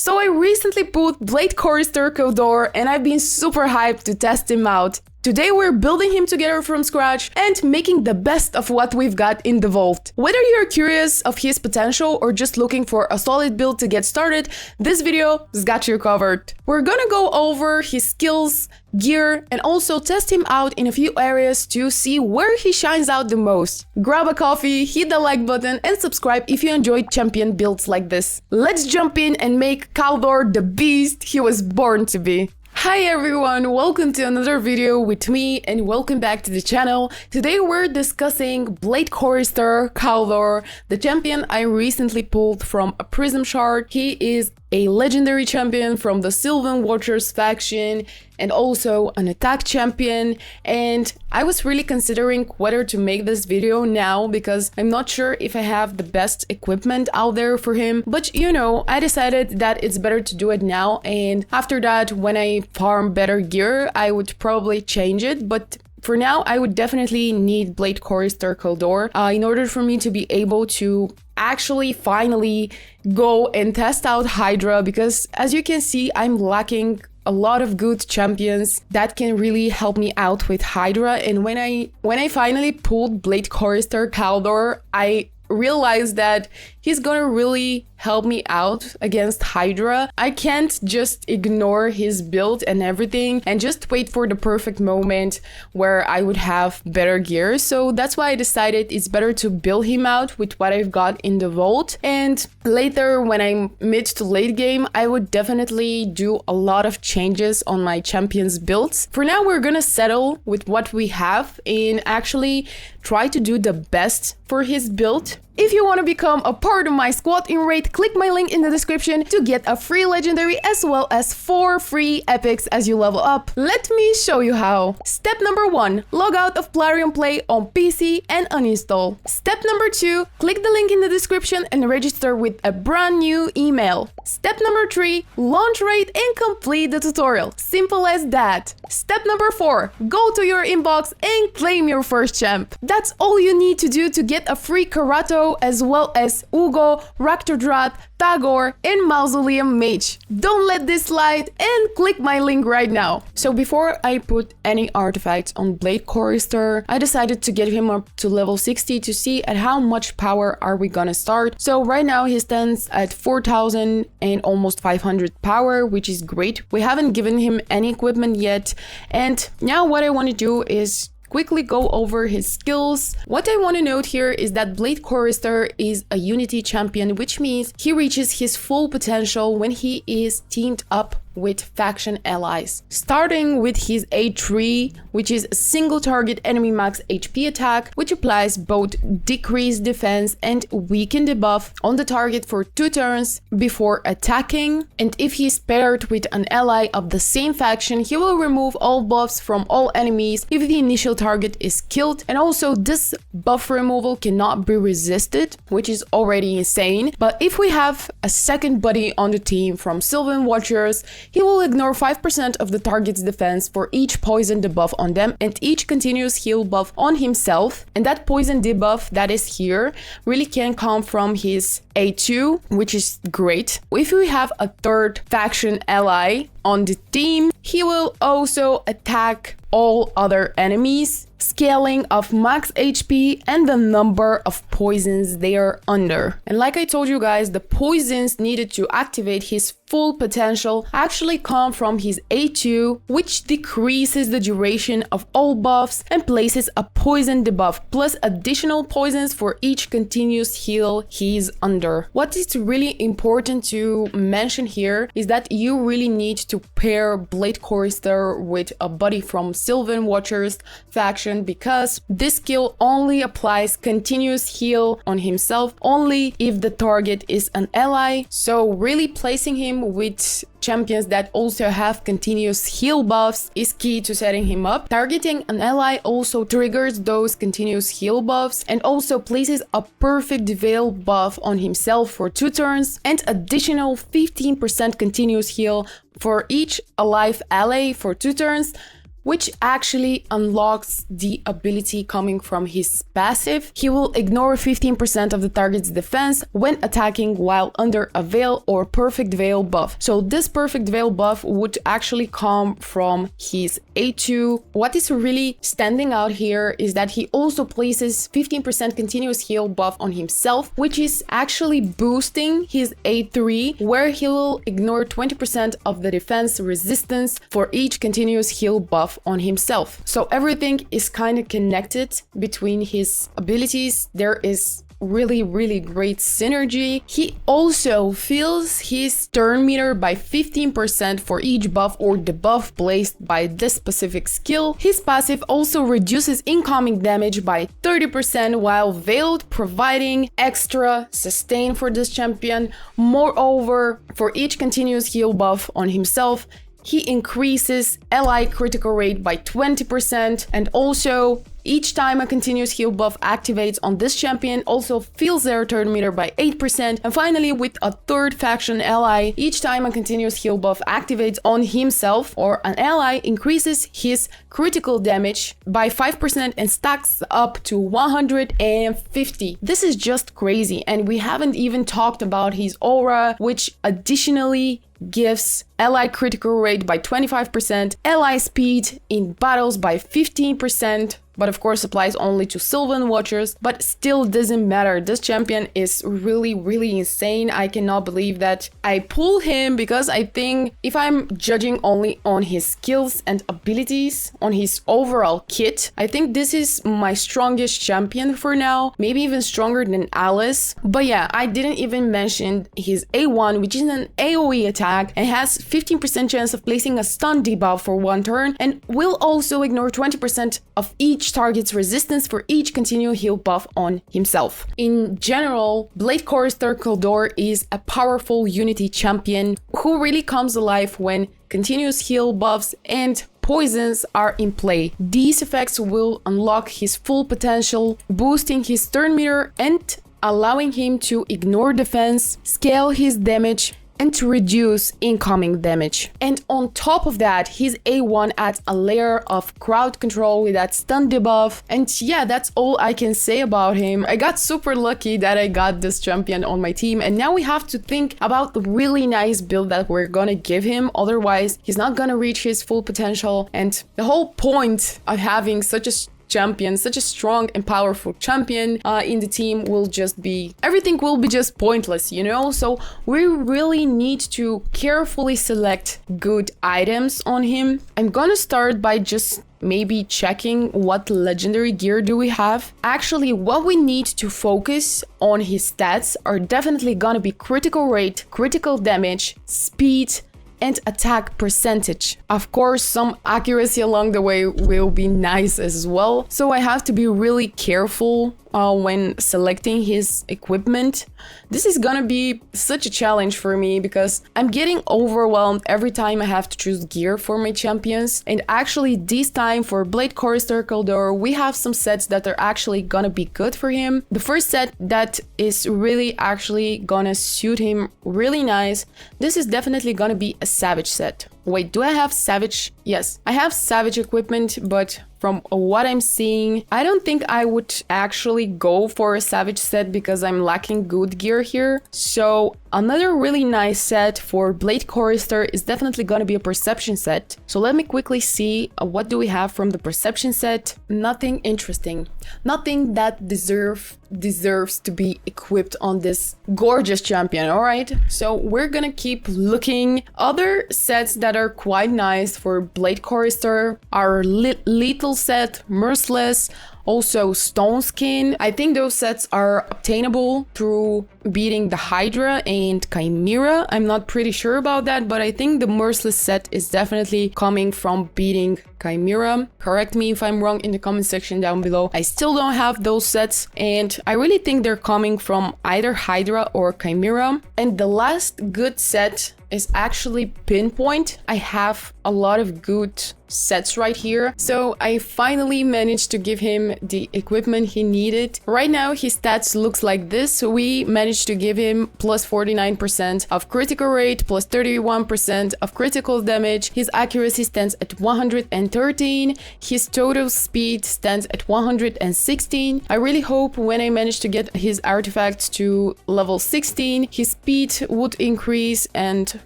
So I recently put Bladechorister Caldor and I've been super hyped to test him out. Today we're building him together from scratch and making the best of what we've got in the vault. Whether you're curious of his potential or just looking for a solid build to get started, this video has got you covered. We're gonna go over his skills, gear, and also test him out in a few areas to see where he shines out the most. Grab a coffee, hit the like button, and subscribe if you enjoy champion builds like this. Let's jump in and make Caldor the beast he was born to be. Hi everyone, welcome to another video with me and welcome back to the channel. Today we're discussing Bladechorister Caldor, the champion I recently pulled from a Prism shard. He is a legendary champion from the Sylvan Watchers faction and also an attack champion, and I was really considering whether to make this video now because I'm not sure if I have the best equipment out there for him, but you know, I decided that it's better to do it now, and after that, when I farm better gear, I would probably change it, but for now, I would definitely need Bladechorister Caldor in order for me to be able to actually finally go and test out Hydra, because as you can see, I'm lacking a lot of good champions that can really help me out with Hydra. And when I finally pulled Bladechorister Caldor, I realized that he's gonna really help me out against Hydra. I can't just ignore his build and everything and just wait for the perfect moment where I would have better gear. So that's why I decided it's better to build him out with what I've got in the vault. And later, when I'm mid to late game, I would definitely do a lot of changes on my champion's builds. For now, we're gonna settle with what we have and actually try to do the best for his build. If you want to become a part of my squad in raid, click my link in the description to get a free legendary as well as 4 free epics as you level up. Let me show you how. Step number 1, log out of Plarium Play on PC and uninstall. Step number 2, click the link in the description and register with a brand new email. Step number 3, launch raid and complete the tutorial. Simple as that. Step number 4, go to your inbox and claim your first champ. That's all you need to do to get a free Karato as well as Ugo, Raktordrat, Tagor, and Mausoleum Mage. Don't let this slide and click my link right now. So before I put any artifacts on Bladechorister, I decided to get him up to level 60 to see at how much power are we gonna start. So right now he stands at 4,000 and almost 500 power, which is great. We haven't given him any equipment yet, and now what I want to do is quickly go over his skills. What I want to note here is that Bladechorister is a unity champion, which means he reaches his full potential when he is teamed up with faction allies. Starting with his A3, which is a single target enemy max HP attack, which applies both decreased defense and weaken debuff on the target for 2 turns before attacking. And if he's paired with an ally of the same faction, he will remove all buffs from all enemies if the initial target is killed. And also this buff removal cannot be resisted, which is already insane. But if we have a second buddy on the team from Sylvan Watchers, he will ignore 5% of the target's defense for each poison debuff on them and each continuous heal buff on himself. And that poison debuff that is here really can come from his A2, which is great. If we have a third faction ally on the team, he will also attack all other enemies, scaling of max HP and the number of poisons they are under. And like I told you guys, the poisons needed to activate his full potential actually come from his A2, which decreases the duration of all buffs and places a poison debuff plus additional poisons for each continuous heal he's under. What is really important to mention here is that you really need to pair Bladechorister with a buddy from Sylvan Watchers faction, because this skill only applies continuous heal on himself only if the target is an ally. So really placing him with champions that also have continuous heal buffs is key to setting him up. Targeting an ally also triggers those continuous heal buffs and also places a perfect veil buff on himself for 2 turns and additional 15% continuous heal for each alive ally for 2 turns. which actually unlocks the ability coming from his passive. He will ignore 15% of the target's defense when attacking while under a Veil or Perfect Veil buff. So this Perfect Veil buff would actually come from his A2. What is really standing out here is that he also places 15% continuous heal buff on himself, which is actually boosting his A3, where he will ignore 20% of the defense resistance for each continuous heal buff on himself. So everything is kind of connected between his abilities. There is really great synergy. He also fills his turn meter by 15% for each buff or debuff placed by this specific skill. His passive also reduces incoming damage by 30% while veiled, providing extra sustain for this champion. Moreover, for each continuous heal buff on himself, he increases ally critical rate by 20%, and also each time a continuous heal buff activates on this champion also fills their turn meter by 8%. And finally, with a third faction ally, each time a continuous heal buff activates on himself or an ally, increases his critical damage by 5% and stacks up to 150. This is just crazy, and we haven't even talked about his aura, which additionally gives ally critical rate by 25%, ally speed in battles by 15%, but of course applies only to Sylvan Watchers, but still doesn't matter. This champion is really insane. I cannot believe that I pull him, because I think if I'm judging only on his skills and abilities, on his overall kit, I think this is my strongest champion for now, maybe even stronger than Alice. But yeah, I didn't even mention his A1, which is an AoE attack and has 15% chance of placing a stun debuff for one turn, and will also ignore 20% of each target's resistance for each continual heal buff on himself. In general, Bladechorister Caldor is a powerful unity champion who really comes alive when continuous heal buffs and poisons are in play. These effects will unlock his full potential, boosting his turn meter and allowing him to ignore defense, scale his damage, and to reduce incoming damage. And on top of that, his A1 adds a layer of crowd control with that stun debuff. And yeah, that's all I can say about him. I got super lucky that I got this champion on my team, and now we have to think about the really nice build that we're gonna give him. Otherwise, he's not gonna reach his full potential. And the whole point of having such a champion, such a strong and powerful champion in the team will just be, everything will be just pointless, you know? So we really need to carefully select good items on him. I'm gonna start by just maybe checking what legendary gear do we have. Actually, what we need to focus on his stats are definitely gonna be critical rate, critical damage, speed, and attack percentage. Of course, some accuracy along the way will be nice as well. So I have to be really careful when selecting his equipment. This is gonna be such a challenge for me because I'm getting overwhelmed every time I have to choose gear for my champions. And actually this time for Bladechorister Caldor, we have some sets that are actually gonna be good for him. The first set that is really actually gonna suit him really nice, this is definitely gonna be a Savage set. Wait, do I have Savage? Yes, I have Savage equipment, but from what I'm seeing, I don't think I would actually go for a Savage set because I'm lacking good gear here. So another really nice set for Bladechorister is definitely going to be a Perception set. So let me quickly see what do we have from the Perception set. Nothing interesting. Nothing that deserves to be equipped on this gorgeous champion, all right? So we're gonna keep looking. Other sets that are quite nice for Bladechorister are Lethal set, Merciless, also Stone Skin. I think those sets are obtainable through beating the Hydra and Chimera. I'm not pretty sure about that, but I think the Merciless set is definitely coming from beating Chimera. Correct me if I'm wrong in the comment section down below. I still don't have those sets, and I really think they're coming from either Hydra or Chimera. And the last good set is actually Pinpoint. I have a lot of good sets right here. So I finally managed to give him the equipment he needed. Right now his stats looks like this. We managed to give him plus 49% of critical rate, plus 31% of critical damage. His accuracy stands at 110%, 113. His total speed stands at 116. I really hope when I manage to get his artifacts to level 16, his speed would increase and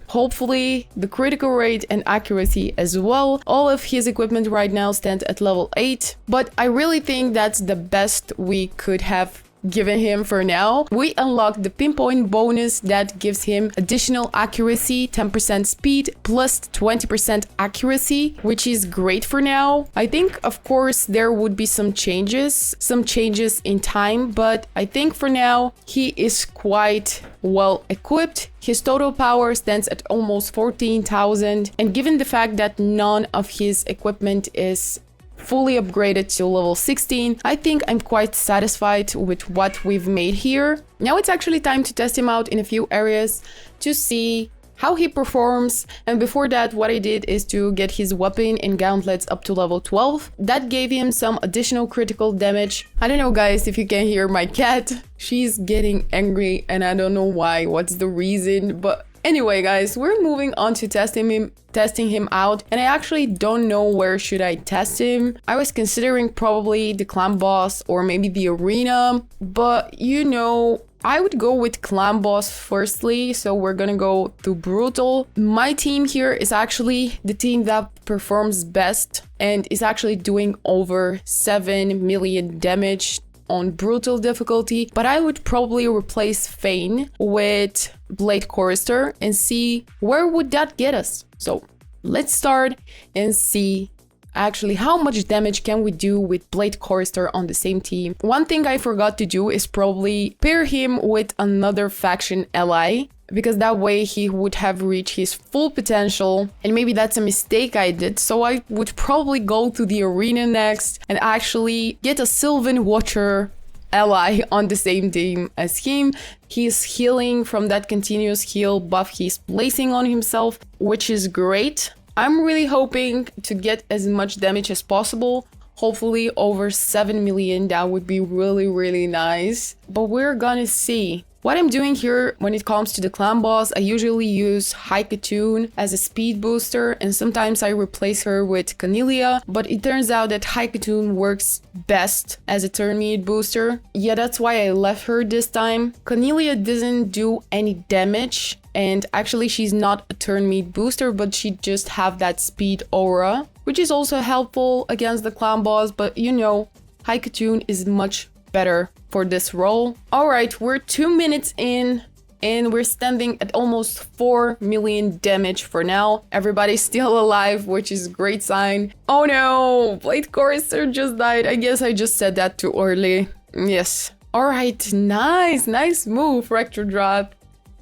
hopefully the critical rate and accuracy as well. All of his equipment right now stands at level 8, but I really think that's the best we could have given him for now. We unlocked the pinpoint bonus that gives him additional accuracy, 10% speed plus 20% accuracy, which is great for now. I think of course there would be some changes in time, but I think for now he is quite well equipped. His total power stands at almost 14,000, and given the fact that none of his equipment is fully upgraded to level 16, I think I'm quite satisfied with what we've made here. Now it's actually time to test him out in a few areas to see how he performs. And before that, what I did is to get his weapon and gauntlets up to level 12. That gave him some additional critical damage. I don't know guys if you can hear my cat. She's getting angry and I don't know why, what's the reason, but anyway guys, we're moving on to testing him out, and I actually don't know where should I test him. I was considering probably the clan boss or maybe the arena, but you know, I would go with clan boss firstly, so we're gonna go to brutal. My team here is actually the team that performs best and is actually doing over 7 million damage on brutal difficulty, but I would probably replace Fane with Bladechorister and see where would that get us. So let's start and see actually how much damage can we do with Bladechorister on the same team. One thing I forgot to do is probably pair him with another faction ally, because that way he would have reached his full potential, and maybe that's a mistake I did. So I would probably go to the arena next and actually get a Sylvan Watcher ally on the same team as him. He's healing from that continuous heal buff he's placing on himself, which is great. I'm really hoping to get as much damage as possible. Hopefully over 7 million, that would be really nice. But we're gonna see. What I'm doing here when it comes to the clan boss, I usually use Haikatoon as a speed booster, and sometimes I replace her with Cornelia, but it turns out that Haikatoon works best as a turn meat booster. Yeah, that's why I left her this time. Cornelia doesn't do any damage, and actually she's not a turn meat booster, but she just have that speed aura, which is also helpful against the clan boss, but you know, Haikatoon is much better for this role. All right, we're 2 minutes in and we're standing at almost 4 million damage for now. Everybody's still alive, which is a great sign. Oh no, Bladechorister just died. I guess I just said that too early. Yes. All right, nice move, Rector Drop.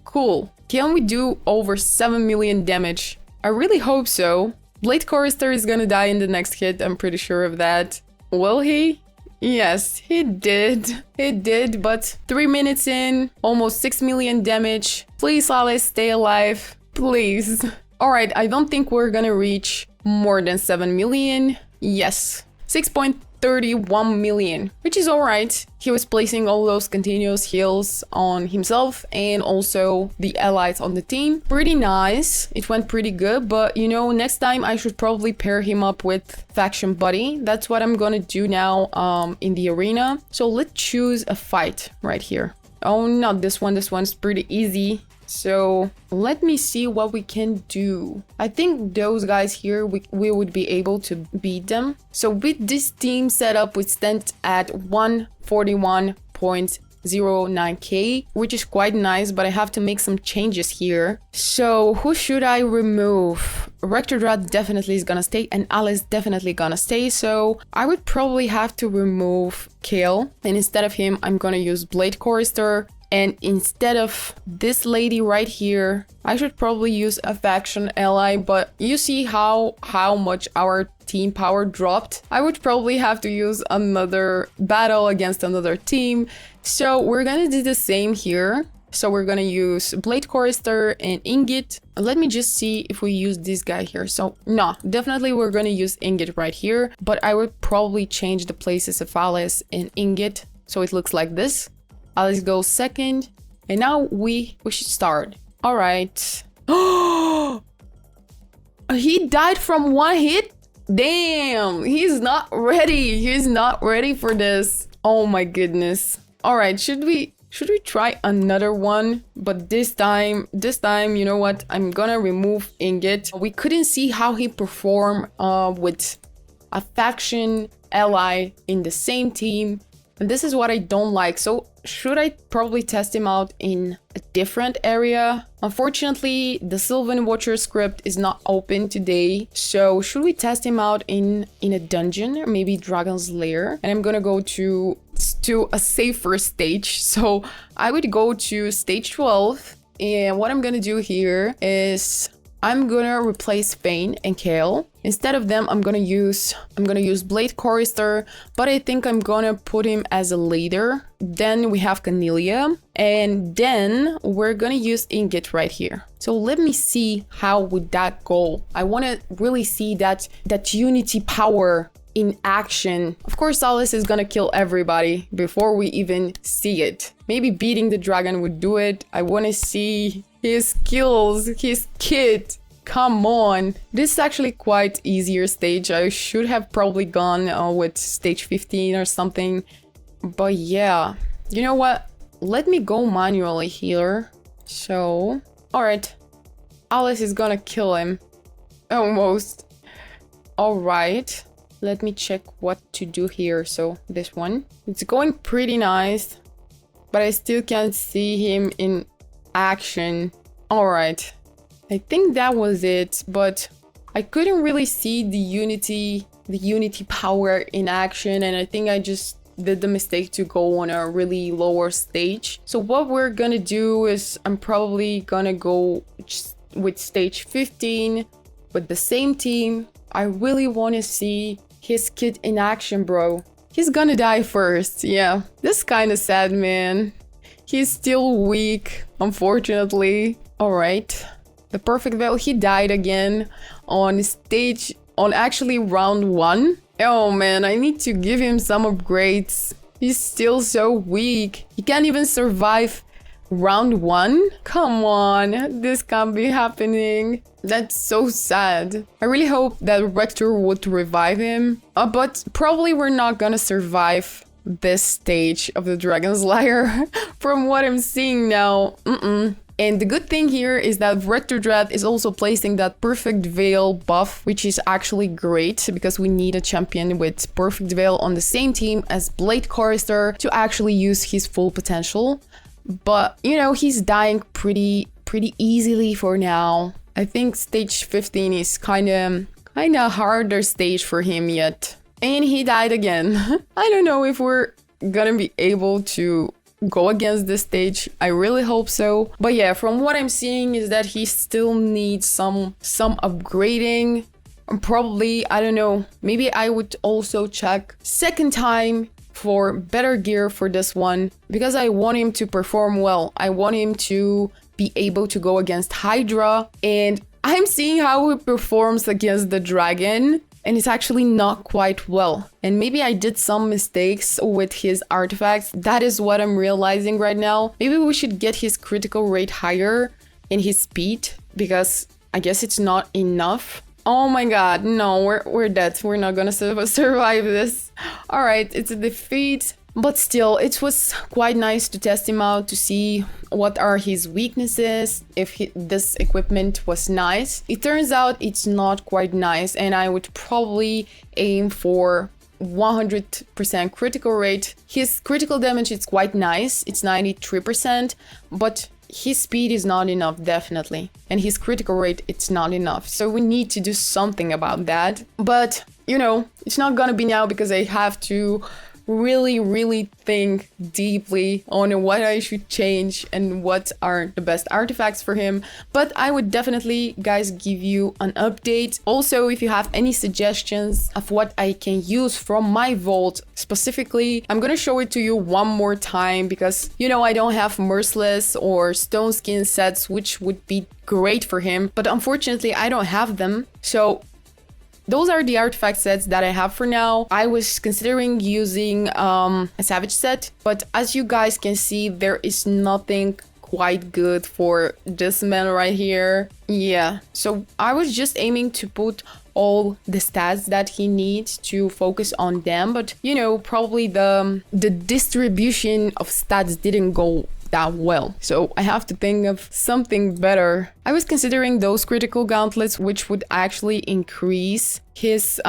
Cool. Can we do over 7 million damage? I really hope so. Bladechorister is gonna die in the next hit, I'm pretty sure of that. Will he? Yes, he did. He did, but 3 minutes in, almost 6 million damage. Please, Alice, stay alive. Please. Alright, I don't think we're gonna reach more than 7 million. Yes, 6.31 million, which is alright. He was placing all those continuous heals on himself and also the allies on the team. Pretty nice. It went pretty good, but you know, next time I should probably pair him up with faction buddy. That's what I'm gonna do now in the arena. So let's choose a fight right here. Oh, not this one. This one's pretty easy. So let me see what we can do. I think those guys here, we would be able to beat them. So with this team setup, we stand at 141.09k, which is quite nice, but I have to make some changes here. So who should I remove? Rector Drat definitely is gonna stay, and Alice definitely gonna stay. So I would probably have to remove Kale, and instead of him, I'm gonna use Bladechorister. And instead of this lady right here, I should probably use a faction ally, but you see how much our team power dropped. I would probably have to use another battle against another team. So we're gonna do the same here. So we're gonna use Bladechorister and Ingot. Let me just see if we use this guy here. So no, definitely we're gonna use Ingot right here, but I would probably change the places of Alice and Ingot. So it looks like this. Alice goes second, and now we should start. All right. He died from one hit? Damn, he's not ready. He's not ready for this. Oh my goodness. All right, should we try another one? But this time, you know what? I'm gonna remove Ingot. We couldn't see how he performed with a faction ally in the same team. And this is what I don't like. So should I probably test him out in a different area? Unfortunately, the Sylvan Watcher script is not open today. So should we test him out in a dungeon or maybe Dragon's Lair? And I'm gonna go to a safer stage. So I would go to stage 12. And what I'm gonna do here is I'm gonna replace Fane and Kale. Instead of them, I'm gonna use Bladechorister, but I think I'm gonna put him as a leader. Then we have Canelia, and then we're gonna use Ingot right here. So let me see how would that go. I wanna really see that unity power in action. Of course, Alice is gonna kill everybody before we even see it. Maybe beating the dragon would do it. I wanna see his skills, his kit. Come on. This is actually quite easier stage. I should have probably gone with stage 15 or something. But yeah, you know what? Let me go manually here. So, all right. Alice is gonna kill him. Almost. All right. Let me check what to do here. So this one. It's going pretty nice, but I still can't see him in action. All right. I think that was it, but I couldn't really see the unity power in action, and I think I just did the mistake to go on a really lower stage. So what we're gonna do is I'm probably gonna go with stage 15 with the same team. I really want to see his kid in action, bro. He's gonna die first. Yeah, this is kind of sad, man. He's still weak, unfortunately. All right. The Perfect Veil, he died again on actually round 1. Oh man, I need to give him some upgrades. He's still so weak. He can't even survive round 1. Come on, this can't be happening. That's so sad. I really hope that Rector would revive him. But probably we're not gonna survive this stage of the Dragon's Lair from what I'm seeing now. And the good thing here is that Rector Dread is also placing that Perfect Veil buff, which is actually great because we need a champion with Perfect Veil on the same team as Bladechorister to actually use his full potential. But, you know, he's dying pretty easily for now. I think stage 15 is kind of harder stage for him yet. And he died again. I don't know if we're gonna be able to go against this stage. I really hope so. But yeah, from what I'm seeing is that he still needs some upgrading. Probably, I don't know, maybe I would also check second time for better gear for this one because I want him to perform well. I want him to be able to go against Hydra, and I'm seeing how he performs against the dragon, and it's actually not quite well. And maybe I did some mistakes with his artifacts. That is what I'm realizing right now. Maybe we should get his critical rate higher and his speed, because I guess it's not enough. Oh my god, no, we're dead. We're not gonna survive this. All right, it's a defeat. But still, it was quite nice to test him out, to see what are his weaknesses, if this equipment was nice. It turns out it's not quite nice, and I would probably aim for 100% critical rate. His critical damage is quite nice, it's 93%, but his speed is not enough, definitely. And his critical rate, it's not enough. So we need to do something about that. But, you know, it's not gonna be now because I have to really think deeply on what I should change and what are the best artifacts for him. But I would definitely, guys, give you an update. Also, if you have any suggestions of what I can use from my vault specifically, I'm gonna show it to you one more time because, you know, I don't have Merciless or Stone Skin sets, which would be great for him, but unfortunately I don't have them. So those are the artifact sets that I have for now. I was considering using a Savage set, but as you guys can see, there is nothing quite good for this man right here. Yeah, so I was just aiming to put all the stats that he needs to focus on them, but you know, probably the distribution of stats didn't go that well. So I have to think of something better. I was considering those critical gauntlets, which would actually increase his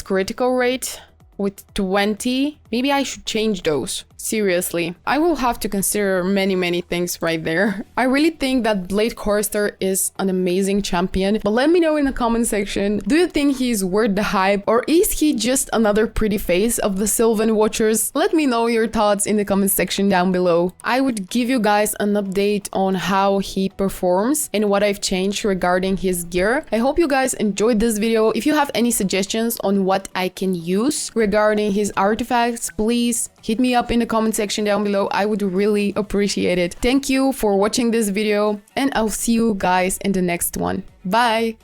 critical rate with 20. Maybe I should change those. Seriously, I will have to consider many things right there. I really think that Bladechorister is an amazing champion, but let me know in the comment section, do you think he's worth the hype, or is he just another pretty face of the Sylvan Watchers? Let me know your thoughts in the comment section down below. I would give you guys an update on how he performs and what I've changed regarding his gear. I hope you guys enjoyed this video. If you have any suggestions on what I can use regarding his artifacts, please hit me up in the comment section down below. I would really appreciate it. Thank you for watching this video, and I'll see you guys in the next one. Bye!